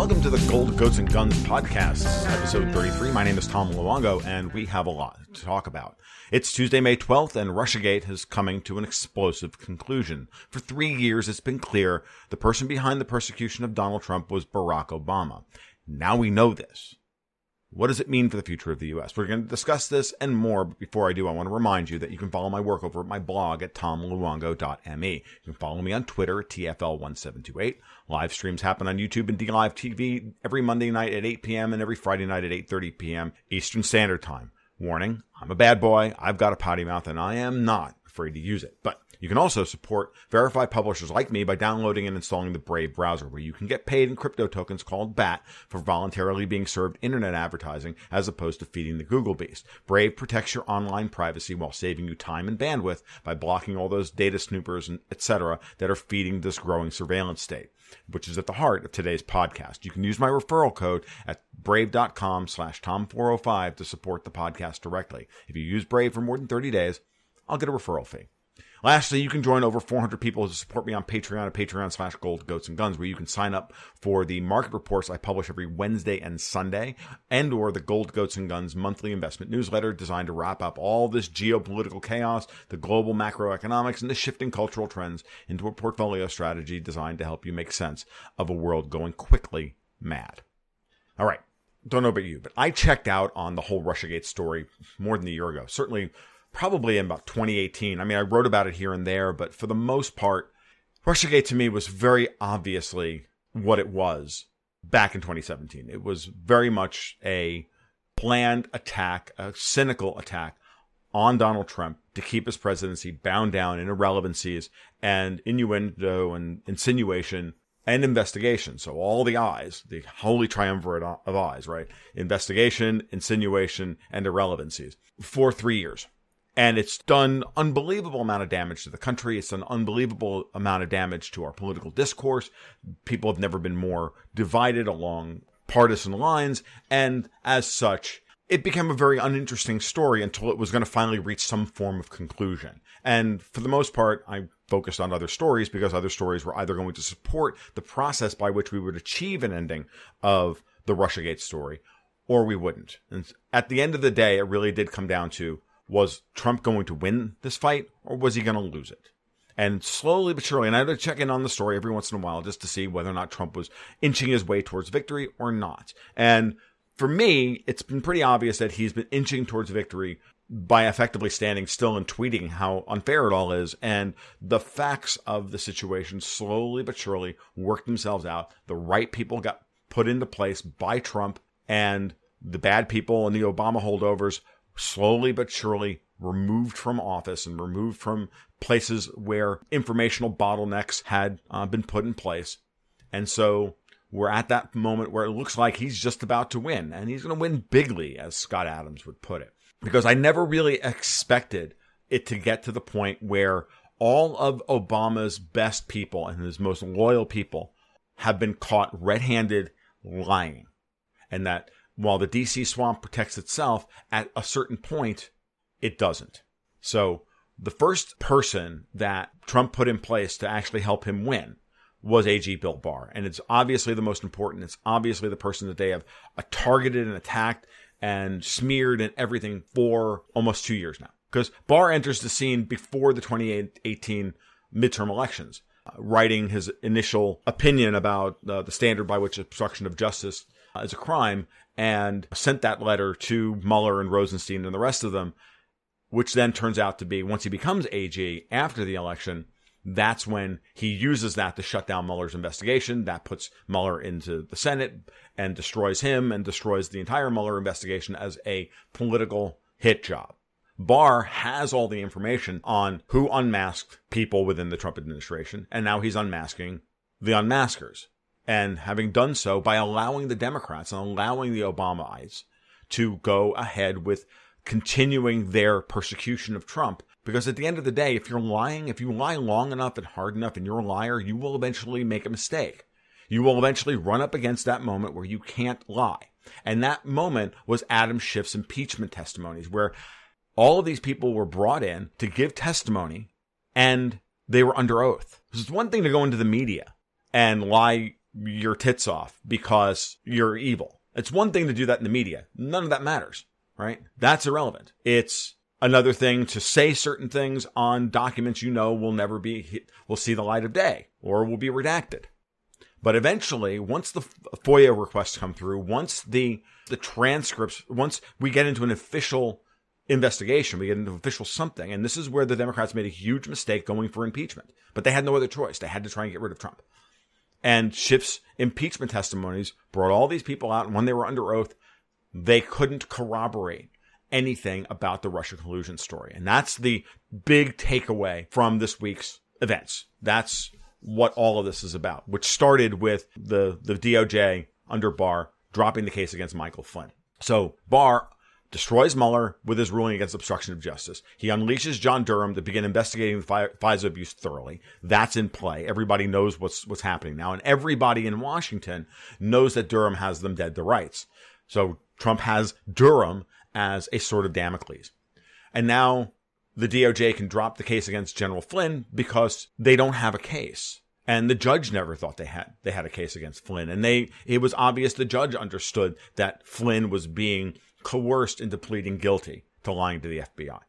Welcome to the Gold, Goats, and Guns podcast, episode 33. My name is Tom Luongo, and we have a lot to talk about. It's Tuesday, May 12th, and RussiaGate is coming to an explosive conclusion. For 3 years, it's been clear the person behind the persecution of Donald Trump was Barack Obama. Now we know this. What does it mean for the future of the U.S.? We're going to discuss this and more, but before I do, I want to remind you that you can follow my work over at my blog at tomluongo.me. You can follow me on Twitter at TFL1728. Live streams happen on YouTube and DLive TV every Monday night at 8 p.m. and every Friday night at 8:30 p.m. Eastern Standard Time. Warning, I'm a bad boy, I've got a potty mouth, and I am not afraid to use it. But you can also support verified publishers like me by downloading and installing the Brave browser, where you can get paid in crypto tokens called BAT for voluntarily being served internet advertising as opposed to feeding the Google beast. Brave protects your online privacy while saving you time and bandwidth by blocking all those data snoopers and etc. that are feeding this growing surveillance state, which is at the heart of today's podcast. You can use my referral code at brave.com/Tom405 to support the podcast directly. If you use Brave for more than 30 days, I'll get a referral fee. Lastly, you can join over 400 people to support me on Patreon at patreon.com/Gold, Goats, and Guns, where you can sign up for the market reports I publish every Wednesday and Sunday, and or the Gold, Goats, and Guns monthly investment newsletter designed to wrap up all this geopolitical chaos, the global macroeconomics, and the shifting cultural trends into a portfolio strategy designed to help you make sense of a world going quickly mad. All right, don't know about you, but I checked out on the whole RussiaGate story more than a year ago, certainly probably in about 2018. I mean, I wrote about it here and there, but for the most part, RussiaGate to me was very obviously what it was back in 2017. It was very much a planned attack, a cynical attack on Donald Trump to keep his presidency bound down in irrelevancies and innuendo and insinuation and investigation. So all the I's, the holy triumvirate of I's, right? Investigation, insinuation, and irrelevancies for 3 years. And it's done unbelievable amount of damage to the country. It's done unbelievable amount of damage to our political discourse. People have never been more divided along partisan lines. And as such, it became a very uninteresting story until it was going to finally reach some form of conclusion. And for the most part, I focused on other stories because other stories were either going to support the process by which we would achieve an ending of the RussiaGate story, or we wouldn't. And at the end of the day, it really did come down to, was Trump going to win this fight, or was he going to lose it? And slowly but surely, and I had to check in on the story every once in a while just to see whether or not Trump was inching his way towards victory or not. And for me, it's been pretty obvious that he's been inching towards victory by effectively standing still and tweeting how unfair it all is. And the facts of the situation slowly but surely worked themselves out. The right people got put into place by Trump, and the bad people and the Obama holdovers slowly but surely removed from office and removed from places where informational bottlenecks had been put in place. And so we're at that moment where it looks like he's just about to win, and he's going to win bigly, as Scott Adams would put it. Because I never really expected it to get to the point where all of Obama's best people and his most loyal people have been caught red-handed lying. And that while the DC swamp protects itself, at a certain point, it doesn't. So the first person that Trump put in place to actually help him win was AG Bill Barr. And it's obviously the most important. It's obviously the person that they have targeted and attacked and smeared and everything for almost 2 years now. Because Barr enters the scene before the 2018 midterm elections, writing his initial opinion about the standard by which obstruction of justice is a crime, and sent that letter to Mueller and Rosenstein and the rest of them, which then turns out to be, once he becomes AG after the election, that's when he uses that to shut down Mueller's investigation. That puts Mueller into the Senate and destroys him and destroys the entire Mueller investigation as a political hit job. Barr has all the information on who unmasked people within the Trump administration, and now he's unmasking the unmaskers. And having done so by allowing the Democrats and allowing the Obamaites to go ahead with continuing their persecution of Trump. Because at the end of the day, if you're lying, if you lie long enough and hard enough and you're a liar, you will eventually make a mistake. You will eventually run up against that moment where you can't lie. And that moment was Adam Schiff's impeachment testimonies, where all of these people were brought in to give testimony and they were under oath. It's one thing to go into the media and lie your tits off because you're evil. It's one thing to do that in the media. None of that matters, right? That's irrelevant. It's another thing to say certain things on documents will never will see the light of day or will be redacted. But eventually, once the FOIA requests come through, once the transcripts, once we get into an official investigation, we get into official something, and this is where the Democrats made a huge mistake going for impeachment. But they had no other choice. They had to try and get rid of Trump. And Schiff's impeachment testimonies brought all these people out, and when they were under oath, they couldn't corroborate anything about the Russia collusion story. And that's the big takeaway from this week's events. That's what all of this is about, which started with the DOJ under Barr dropping the case against Michael Flynn. So Barr destroys Mueller with his ruling against obstruction of justice. He unleashes John Durham to begin investigating the FISA abuse thoroughly. That's in play. Everybody knows what's happening now, and everybody in Washington knows that Durham has them dead to rights. So Trump has Durham as a sword of Damocles. And now the DOJ can drop the case against General Flynn because they don't have a case. And the judge never thought they had a case against Flynn. And it was obvious the judge understood that Flynn was being coerced into pleading guilty to lying to the FBI.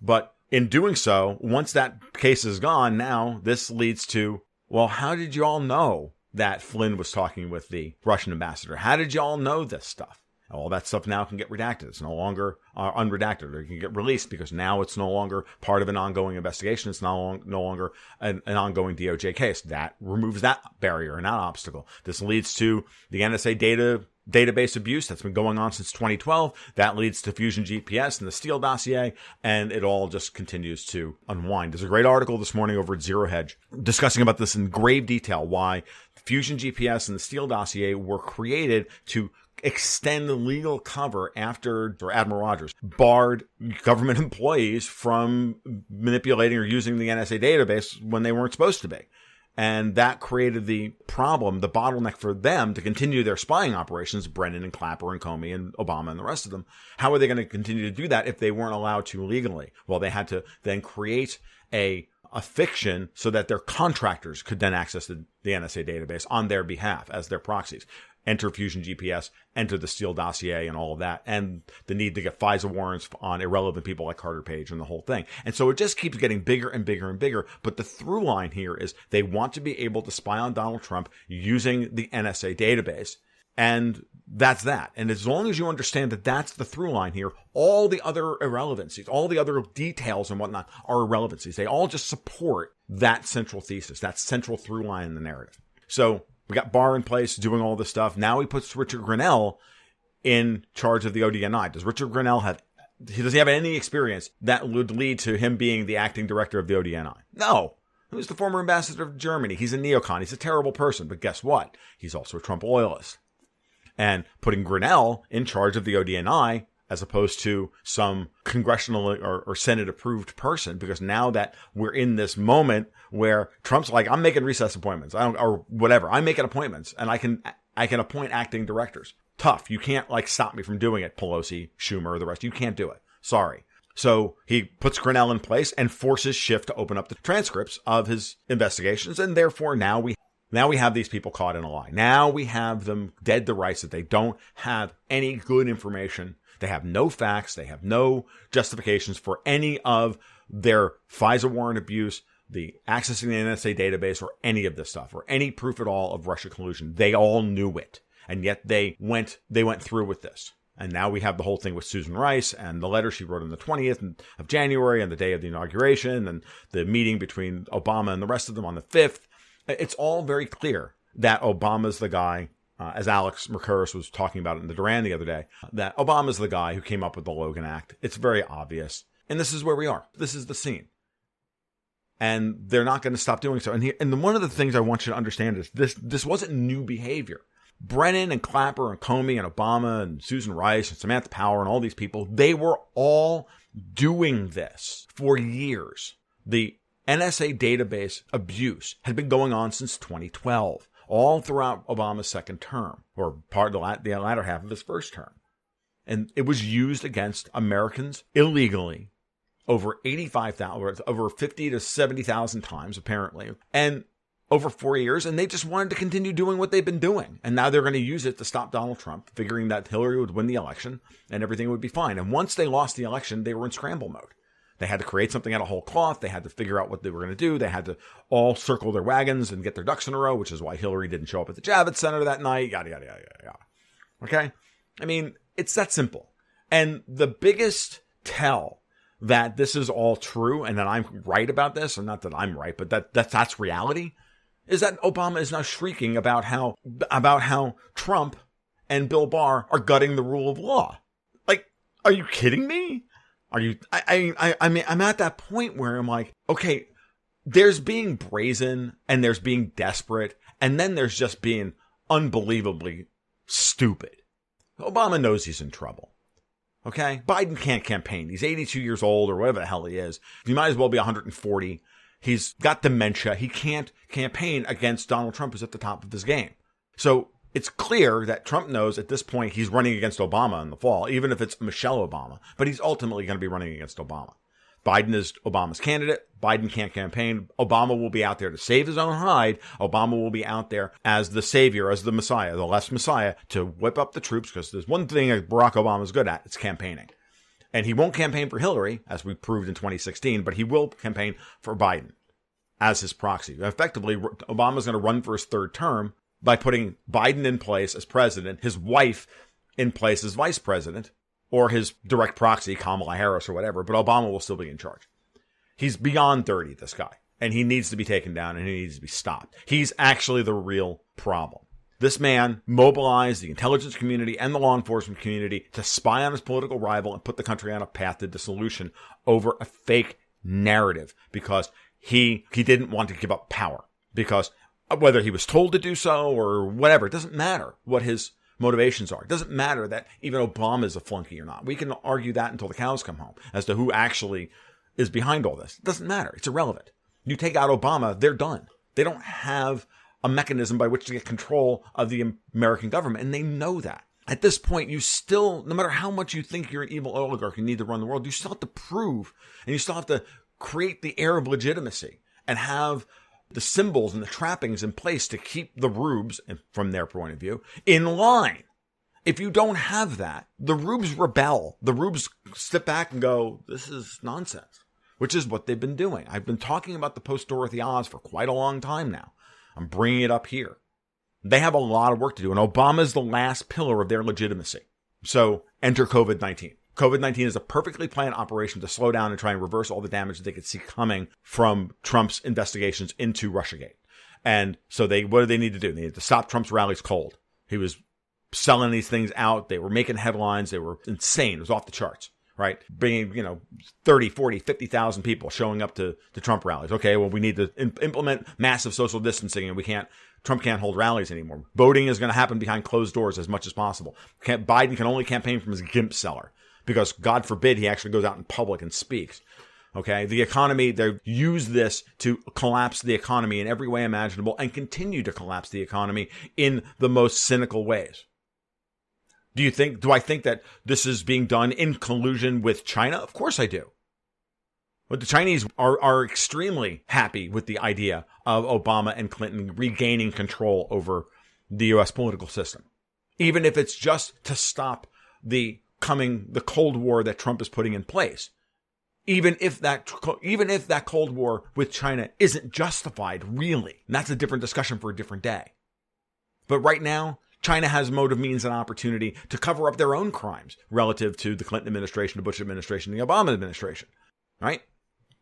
But in doing so, once that case is gone, now this leads to, well, how did you all know that Flynn was talking with the Russian ambassador? How did you all know this stuff? All that stuff now can get redacted. It's no longer unredacted, or it can get released because now it's no longer part of an ongoing investigation. It's no longer an ongoing DOJ case. That removes that barrier and that obstacle. This leads to the NSA database abuse that's been going on since 2012. That leads to Fusion GPS and the Steele dossier, and it all just continues to unwind. There's a great article this morning over at Zero Hedge discussing about this in grave detail, why Fusion GPS and the Steele dossier were created to extend the legal cover after Admiral Rogers barred government employees from manipulating or using the NSA database when they weren't supposed to be. And that created the problem, the bottleneck for them to continue their spying operations, Brennan and Clapper and Comey and Obama and the rest of them. How are they going to continue to do that if they weren't allowed to legally? Well, they had to then create a fiction so that their contractors could then access the NSA database on their behalf as their proxies. Enter Fusion GPS, enter the Steele dossier and all of that, and the need to get FISA warrants on irrelevant people like Carter Page and the whole thing. And so it just keeps getting bigger and bigger and bigger. But the through line here is they want to be able to spy on Donald Trump using the NSA database. And that's that. And as long as you understand that that's the through line here, all the other irrelevancies, all the other details and whatnot are irrelevancies. They all just support that central thesis, that central through line in the narrative. So we got Barr in place doing all this stuff. Now he puts Richard Grenell in charge of the ODNI. Does Richard Grenell does he have any experience that would lead to him being the acting director of the ODNI? No. He was the former ambassador of Germany. He's a neocon. He's a terrible person. But guess what? He's also a Trump loyalist. And putting Grenell in charge of the ODNI as opposed to some congressional or Senate approved person, because now that we're in this moment where Trump's like, I'm making recess appointments, or whatever. I'm making appointments and I can appoint acting directors. Tough. You can't stop me from doing it. Pelosi, Schumer, the rest. You can't do it. Sorry. So he puts Grenell in place and forces Schiff to open up the transcripts of his investigations. And therefore now we have these people caught in a lie. Now we have them dead to rights that they don't have any good information. They have no facts. They have no justifications for any of their FISA warrant abuse, the accessing the NSA database, or any of this stuff, or any proof at all of Russia collusion. They all knew it. And yet they went through with this. And now we have the whole thing with Susan Rice and the letter she wrote on the 20th of January and the day of the inauguration and the meeting between Obama and the rest of them on the 5th. It's all very clear that Obama's the guy, as Alex Mercouris was talking about it in the Duran the other day, that Obama's the guy who came up with the Logan Act. It's very obvious. And this is where we are. This is the scene. And they're not going to stop doing so. And one of the things I want you to understand is this wasn't new behavior. Brennan and Clapper and Comey and Obama and Susan Rice and Samantha Power and all these people, they were all doing this for years. The NSA database abuse had been going on since 2012, all throughout Obama's second term, or part of the latter half of his first term. And it was used against Americans illegally over 85,000, over 50 to 70,000 times, apparently. And over 4 years, and they just wanted to continue doing what they've been doing. And now they're going to use it to stop Donald Trump, figuring that Hillary would win the election and everything would be fine. And once they lost the election, they were in scramble mode. They had to create something out of whole cloth. They had to figure out what they were going to do. They had to all circle their wagons and get their ducks in a row, which is why Hillary didn't show up at the Javits Center that night, yada, yada, yada, yada. Okay? I mean, it's that simple. And the biggest tell that this is all true and that I'm right about this, and not that I'm right, but that's reality, is that Obama is now shrieking about how Trump and Bill Barr are gutting the rule of law. Like, are you kidding me? Are you? I mean, I'm at that point where I'm like, okay, there's being brazen and there's being desperate, and then there's just being unbelievably stupid. Obama knows he's in trouble. Okay? Biden can't campaign. He's 82 years old or whatever the hell he is. He might as well be 140. He's got dementia. He can't campaign against Donald Trump, who's at the top of his game. So it's clear that Trump knows at this point he's running against Obama in the fall, even if it's Michelle Obama. But he's ultimately going to be running against Obama. Biden is Obama's candidate. Biden can't campaign. Obama will be out there to save his own hide. Obama will be out there as the savior, as the messiah, the left's messiah, to whip up the troops, because there's one thing that Barack Obama is good at. It's campaigning. And he won't campaign for Hillary, as we proved in 2016, but he will campaign for Biden as his proxy. Effectively, Obama's going to run for his third term by putting Biden in place as president, his wife in place as vice president, or his direct proxy, Kamala Harris or whatever, but Obama will still be in charge. He's beyond 30, this guy, and he needs to be taken down and he needs to be stopped. He's actually the real problem. This man mobilized the intelligence community and the law enforcement community to spy on his political rival and put the country on a path to dissolution over a fake narrative, because he didn't want to give up power, because whether he was told to do so or whatever, it doesn't matter what his motivations are. It doesn't matter that even Obama is a flunky or not. We can argue that until the cows come home as to who actually is behind all this. It doesn't matter. It's irrelevant. You take out Obama, they're done. They don't have a mechanism by which to get control of the American government, and they know that. At this point, you still, no matter how much you think you're an evil oligarch and need to run the world, you still have to prove, and you still have to create the air of legitimacy and have the symbols and the trappings in place to keep the rubes, from their point of view, in line. If you don't have that, the rubes rebel. The rubes step back and go, this is nonsense, which is what they've been doing. I've been talking about the post-Dorothy Oz for quite a long time now. I'm bringing it up here. They have a lot of work to do, and Obama is the last pillar of their legitimacy. So enter COVID-19. COVID-19 is a perfectly planned operation to slow down and try and reverse all the damage that they could see coming from Trump's investigations into RussiaGate. And so what do they need to do? They need to stop Trump's rallies cold. He was selling these things out. They were making headlines. They were insane. It was off the charts, right? Bringing, 30, 40, 50,000 people showing up to Trump rallies. Okay, well, we need to implement massive social distancing, and Trump can't hold rallies anymore. Voting is going to happen behind closed doors as much as possible. Biden can only campaign from his gimp cellar, because God forbid he actually goes out in public and speaks. Okay, the economy, they use this to collapse the economy in every way imaginable and continue to collapse the economy in the most cynical ways. Do I think that this is being done in collusion with China? Of course I do. But the Chinese are extremely happy with the idea of Obama and Clinton regaining control over the U.S. political system, even if it's just to stop the Cold War that Trump is putting in place. Even if that Cold War with China isn't justified, really. And that's a different discussion for a different day. But right now, China has motive, means, and opportunity to cover up their own crimes relative to the Clinton administration, the Bush administration, the Obama administration. Right?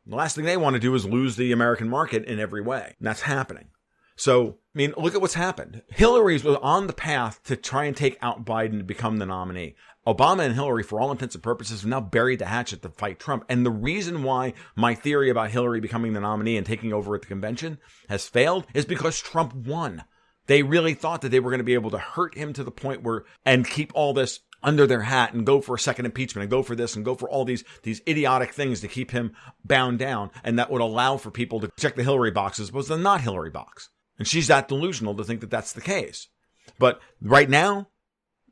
The last thing they want to do is lose the American market in every way. And that's happening. So, look at what's happened. Hillary was on the path to try and take out Biden to become the nominee. Obama and Hillary, for all intents and purposes, have now buried the hatchet to fight Trump. And the reason why my theory about Hillary becoming the nominee and taking over at the convention has failed is because Trump won. They really thought that they were going to be able to hurt him to the point and keep all this under their hat and go for a second impeachment and go for this and go for all these idiotic things to keep him bound down. And that would allow for people to check the Hillary boxes, was the not Hillary box. And she's that delusional to think that that's the case. But right now,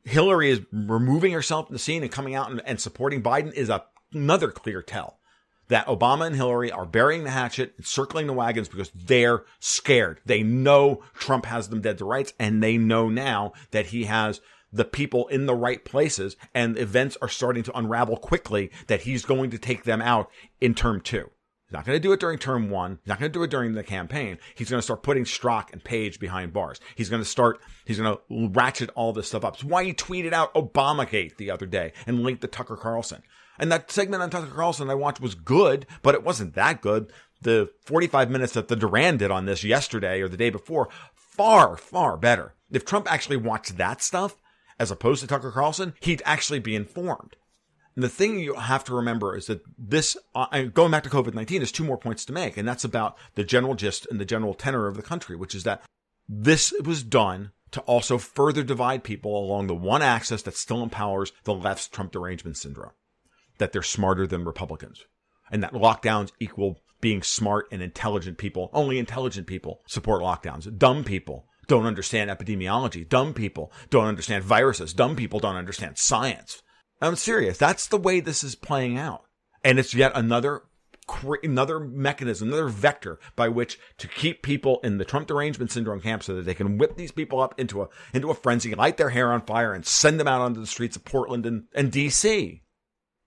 Hillary is removing herself from the scene and coming out and supporting Biden is another clear tell that Obama and Hillary are burying the hatchet and circling the wagons because they're scared. They know Trump has them dead to rights, and they know now that he has the people in the right places, and events are starting to unravel quickly that he's going to take them out in term 2. He's not going to do it during term 1. He's not going to do it during the campaign. He's going to start putting Strzok and Page behind bars. He's going to ratchet all this stuff up. It's why he tweeted out ObamaGate the other day and linked to Tucker Carlson. And that segment on Tucker Carlson I watched was good, but it wasn't that good. The 45 minutes that the Duran did on this yesterday or the day before, far, far better. If Trump actually watched that stuff, as opposed to Tucker Carlson, he'd actually be informed. And the thing you have to remember is that this, going back to COVID-19, is 2 more points to make. And that's about the general gist and the general tenor of the country, which is that this was done to also further divide people along the one axis that still empowers the left's Trump derangement syndrome. That they're smarter than Republicans. And that lockdowns equal being smart and intelligent people. Only intelligent people support lockdowns. Dumb people don't understand epidemiology. Dumb people don't understand viruses. Dumb people don't understand science. I'm serious. That's the way this is playing out. And it's yet another mechanism, another vector by which to keep people in the Trump derangement syndrome camp so that they can whip these people up into a frenzy, light their hair on fire, and send them out onto the streets of Portland and D.C.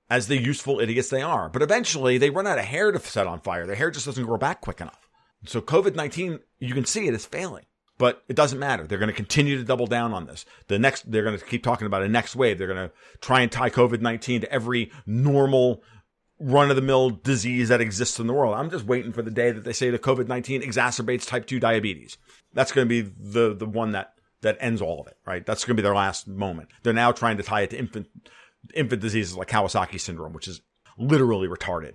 as the useful idiots they are. But eventually, they run out of hair to set on fire. Their hair just doesn't grow back quick enough. So COVID-19, you can see it is failing. But it doesn't matter. They're going to continue to double down on this. They're going to keep talking about a next wave. They're going to try and tie COVID-19 to every normal run-of-the-mill disease that exists in the world. I'm just waiting for the day that they say that COVID-19 exacerbates type 2 diabetes. That's going to be the one that ends all of it, right? That's going to be their last moment. They're now trying to tie it to infant diseases like Kawasaki syndrome, which is literally retarded.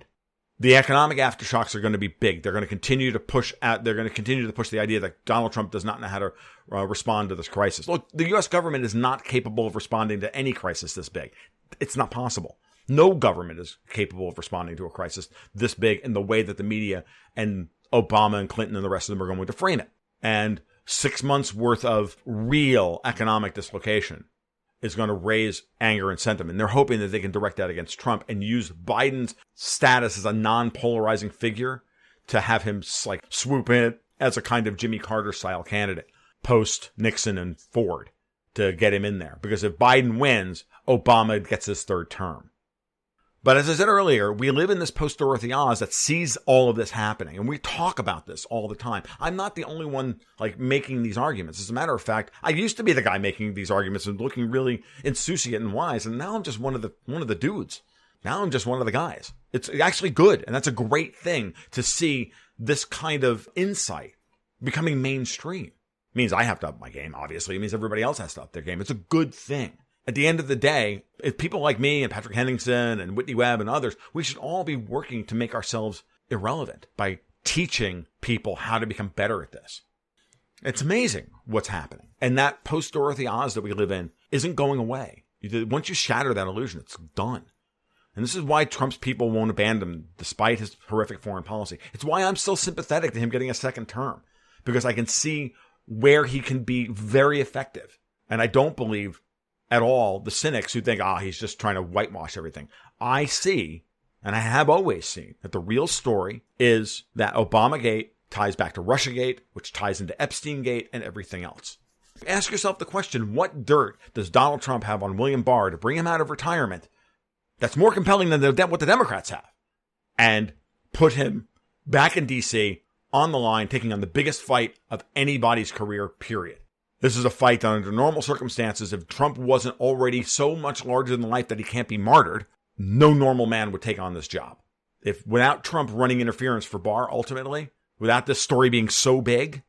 The economic aftershocks are going to be big. They're going to continue to push the idea that Donald Trump does not know how to respond to this crisis. Look, the U.S. government is not capable of responding to any crisis this big. It's not possible. No government is capable of responding to a crisis this big in the way that the media and Obama and Clinton and the rest of them are going to frame it. And 6 months worth of real economic dislocation is going to raise anger and sentiment. They're hoping that they can direct that against Trump and use Biden's status as a non-polarizing figure to have him like swoop in as a kind of Jimmy Carter style candidate post Nixon and Ford to get him in there. Because if Biden wins, Obama gets his 3rd term. But as I said earlier, we live in this post-Dorothy Oz that sees all of this happening. And we talk about this all the time. I'm not the only one making these arguments. As a matter of fact, I used to be the guy making these arguments and looking really insouciant and wise. And now I'm just one of the dudes. Now I'm just one of the guys. It's actually good. And that's a great thing to see this kind of insight becoming mainstream. It means I have to up my game, obviously. It means everybody else has to up their game. It's a good thing. At the end of the day, if people like me and Patrick Henningsen and Whitney Webb and others, we should all be working to make ourselves irrelevant by teaching people how to become better at this. It's amazing what's happening. And that post-Dorothy Oz that we live in isn't going away. Once you shatter that illusion, it's done. And this is why Trump's people won't abandon him despite his horrific foreign policy. It's why I'm still sympathetic to him getting a 2nd term, because I can see where he can be very effective. And I don't believe at all the cynics who think, he's just trying to whitewash everything. I see, and I have always seen, that the real story is that ObamaGate ties back to RussiaGate, which ties into Epstein-gate and everything else. Ask yourself the question, what dirt does Donald Trump have on William Barr to bring him out of retirement that's more compelling than what the Democrats have? And put him back in D.C. on the line, taking on the biggest fight of anybody's career, period. This is a fight that under normal circumstances, if Trump wasn't already so much larger than life that he can't be martyred, no normal man would take on this job. If without Trump running interference for Barr, ultimately, without this story being so big,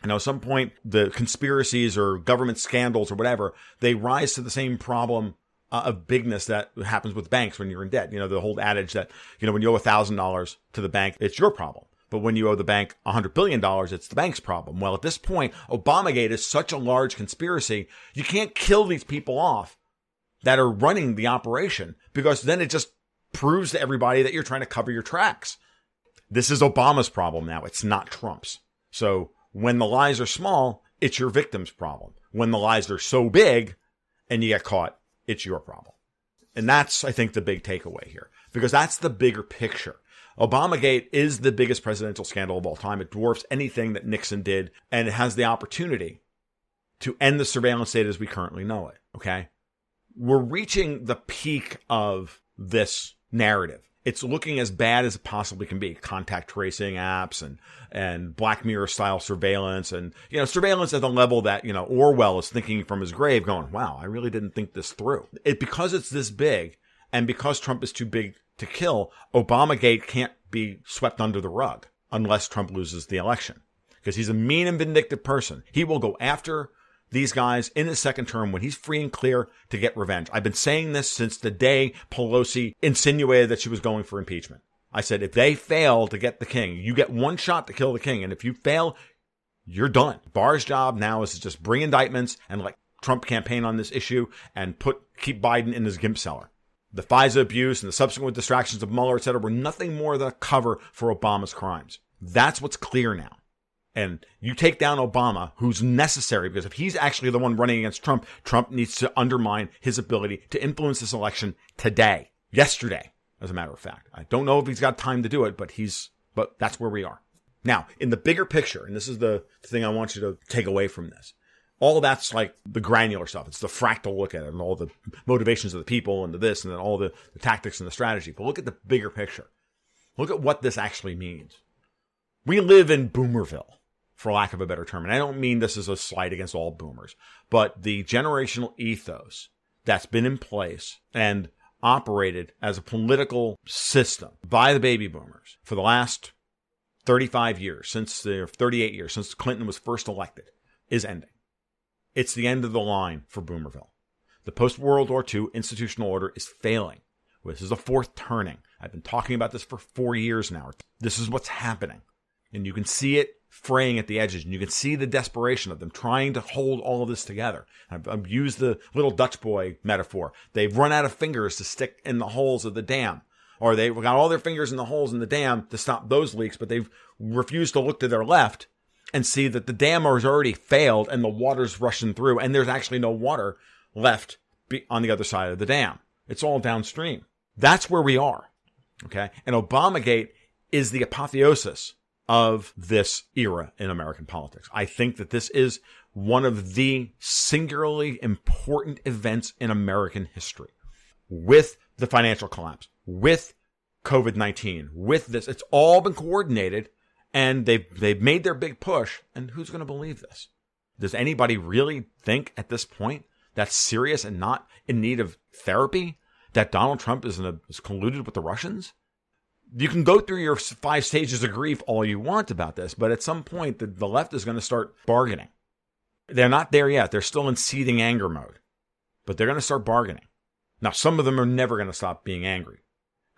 at some point, the conspiracies or government scandals or whatever, they rise to the same problem of bigness that happens with banks when you're in debt. The whole adage that, when you owe $1,000 to the bank, it's your problem. But when you owe the bank $100 billion, it's the bank's problem. Well, at this point, ObamaGate is such a large conspiracy, you can't kill these people off that are running the operation, because then it just proves to everybody that you're trying to cover your tracks. This is Obama's problem now. It's not Trump's. So when the lies are small, it's your victim's problem. When the lies are so big and you get caught, it's your problem. And that's, I think, the big takeaway here, because that's the bigger picture. ObamaGate is the biggest presidential scandal of all time. It dwarfs anything that Nixon did, and it has the opportunity to end the surveillance state as we currently know it, okay? We're reaching the peak of this narrative. It's looking as bad as it possibly can be. Contact tracing apps and Black Mirror style surveillance and, surveillance at the level that, Orwell is thinking from his grave going, wow, I really didn't think this through. Because it's this big and because Trump is too big to kill, ObamaGate can't be swept under the rug unless Trump loses the election because he's a mean and vindictive person. He will go after these guys in his second term when he's free and clear to get revenge. I've been saying this since the day Pelosi insinuated that she was going for impeachment. I said, if they fail to get the king, you get one shot to kill the king. And if you fail, you're done. Barr's job now is to just bring indictments and let Trump campaign on this issue and keep Biden in his gimp cellar. The FISA abuse and the subsequent distractions of Mueller, et cetera, were nothing more than a cover for Obama's crimes. That's what's clear now. And you take down Obama, who's necessary, because if he's actually the one running against Trump, Trump needs to undermine his ability to influence this election yesterday, as a matter of fact. I don't know if he's got time to do it, but that's where we are. Now, in the bigger picture, and this is the thing I want you to take away from this, all that's like the granular stuff. It's the fractal look at it and all the motivations of the people and this and then all the tactics and the strategy. But look at the bigger picture. Look at what this actually means. We live in Boomerville, for lack of a better term. And I don't mean this as a slight against all boomers, but the generational ethos that's been in place and operated as a political system by the baby boomers for the last 38 years, since Clinton was first elected, is ending. It's the end of the line for Boomerville. The post-World War II institutional order is failing. This is a fourth turning. I've been talking about this for 4 years now. This is what's happening. And you can see it fraying at the edges, and you can see the desperation of them trying to hold all of this together. I've used the little Dutch boy metaphor. They've run out of fingers to stick in the holes of the dam. Or they've got all their fingers in the holes in the dam to stop those leaks, but they've refused to look to their left and see that the dam has already failed and the water's rushing through, and there's actually no water left on the other side of the dam. It's all downstream. That's where we are, okay? And ObamaGate is the apotheosis of this era in American politics. I think that this is one of the singularly important events in American history. With the financial collapse, with COVID-19, with this, it's all been coordinated. And they've made their big push, and who's going to believe this? Does anybody really think at this point that's serious and not in need of therapy? That Donald Trump is colluded with the Russians? You can go through your 5 stages of grief all you want about this, but at some point the left is going to start bargaining. They're not there yet. They're still in seething anger mode, but they're going to start bargaining. Now, some of them are never going to stop being angry.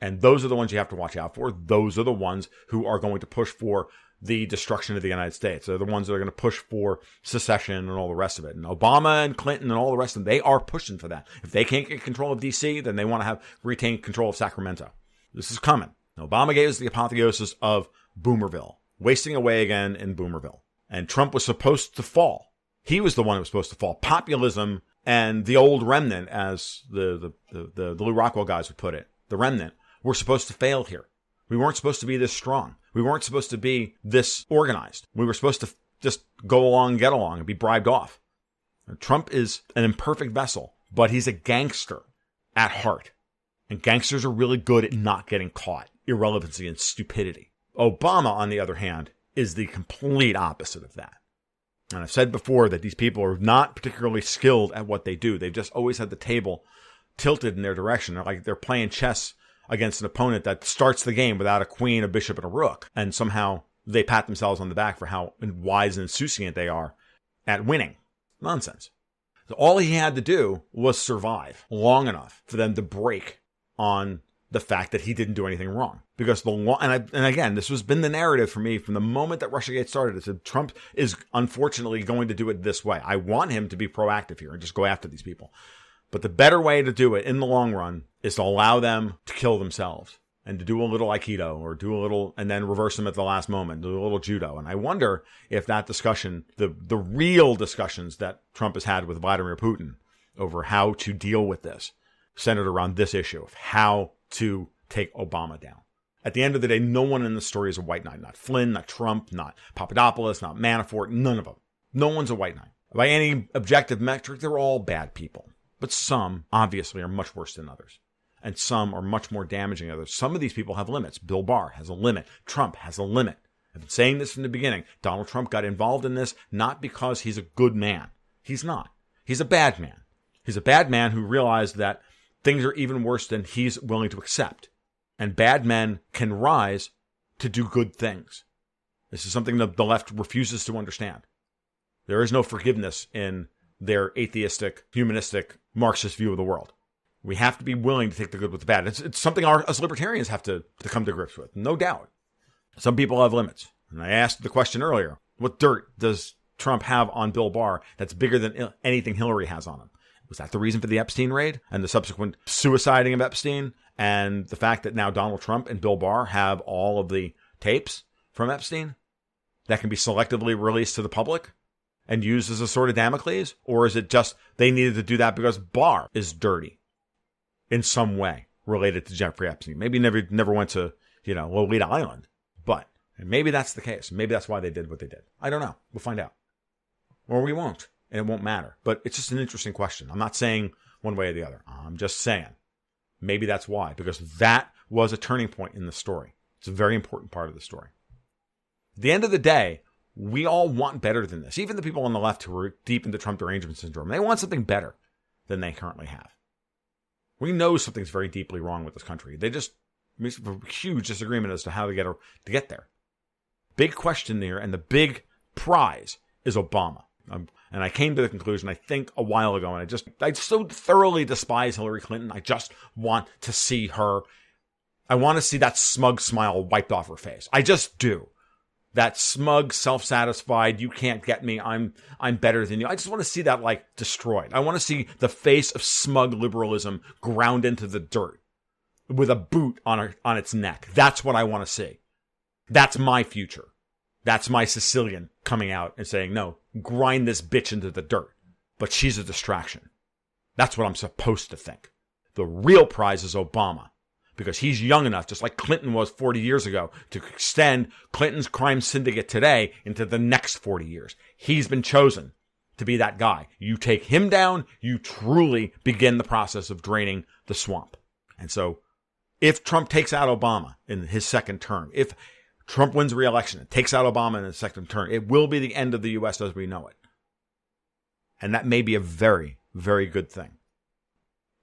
And those are the ones you have to watch out for. Those are the ones who are going to push for the destruction of the United States. They're the ones that are going to push for secession and all the rest of it. And Obama and Clinton and all the rest of them, they are pushing for that. If they can't get control of D.C., then they want to retain control of Sacramento. This is coming. ObamaGate is the apotheosis of Boomerville, wasting away again in Boomerville. And Trump was supposed to fall. He was the one who was supposed to fall. Populism and the old remnant, as the Lou Rockwell guys would put it, the remnant, we're supposed to fail here. We weren't supposed to be this strong. We weren't supposed to be this organized. We were supposed to just go along and get along and be bribed off. And Trump is an imperfect vessel, but he's a gangster at heart. And gangsters are really good at not getting caught. Irrelevancy and stupidity. Obama, on the other hand, is the complete opposite of that. And I've said before that these people are not particularly skilled at what they do. They've just always had the table tilted in their direction. They're playing chess against an opponent that starts the game without a queen, a bishop, and a rook. And somehow they pat themselves on the back for how wise and insouciant they are at winning. Nonsense. So all he had to do was survive long enough for them to break on the fact that he didn't do anything wrong. Because and again, this has been the narrative for me from the moment that RussiaGate started. It said Trump is unfortunately going to do it this way. I want him to be proactive here and just go after these people. But the better way to do it in the long run is to allow them to kill themselves and to do a little Aikido or do a little and then reverse them at the last moment, do a little judo. And I wonder if that discussion, the real discussions that Trump has had with Vladimir Putin over how to deal with this, centered around this issue of how to take Obama down. At the end of the day, no one in the story is a white knight. Not Flynn, not Trump, not Papadopoulos, not Manafort, none of them. No one's a white knight. By any objective metric, they're all bad people. But some, obviously, are much worse than others. And some are much more damaging than others. Some of these people have limits. Bill Barr has a limit. Trump has a limit. I've been saying this from the beginning. Donald Trump got involved in this not because he's a good man. He's not. He's a bad man. He's a bad man who realized that things are even worse than he's willing to accept. And bad men can rise to do good things. This is something that the left refuses to understand. There is no forgiveness in their atheistic, humanistic, Marxist view of the world. We have to be willing to take the good with the bad. It's something us libertarians have to come to grips with, no doubt. Some people have limits. And I asked the question earlier, what dirt does Trump have on Bill Barr that's bigger than anything Hillary has on him? Was that the reason for the Epstein raid and the subsequent suiciding of Epstein and the fact that now Donald Trump and Bill Barr have all of the tapes from Epstein that can be selectively released to the public and used as a sword of Damocles? Or is it just they needed to do that because Barr is dirty in some way related to Jeffrey Epstein? Maybe never went to, Lolita Island, but maybe that's the case. Maybe that's why they did what they did. I don't know. We'll find out. Or we won't, and it won't matter. But it's just an interesting question. I'm not saying one way or the other. I'm just saying maybe that's why, because that was a turning point in the story. It's a very important part of the story. At the end of the day, we all want better than this. Even the people on the left who are deep into Trump derangement syndrome, they want something better than they currently have. We know something's very deeply wrong with this country. They just make a huge disagreement as to how to get there. Big question there, and the big prize is Obama. And I came to the conclusion, I think, a while ago, and I so thoroughly despise Hillary Clinton. I just want to see her. I want to see that smug smile wiped off her face. I just do. That smug, self-satisfied, you can't get me, I'm better than you. I just want to see that, destroyed. I want to see the face of smug liberalism ground into the dirt with a boot on its neck. That's what I want to see. That's my future. That's my Sicilian coming out and saying, no, grind this bitch into the dirt. But she's a distraction. That's what I'm supposed to think. The real prize is Obama. Because he's young enough, just like Clinton was 40 years ago, to extend Clinton's crime syndicate today into the next 40 years. He's been chosen to be that guy. You take him down, you truly begin the process of draining the swamp. And so, if Trump takes out Obama in his second term, if Trump wins re-election and takes out Obama in his second term, it will be the end of the U.S. as we know it. And that may be a very, very good thing.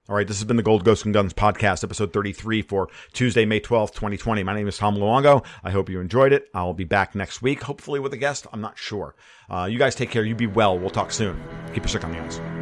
All right, this has been the Gold, Ghosts, and Guns podcast, episode 33 for Tuesday, May 12th, 2020. My name is Tom Luongo. I hope you enjoyed it. I'll be back next week, hopefully with a guest. I'm not sure. You guys take care. You be well. We'll talk soon. Keep your stick on the ice.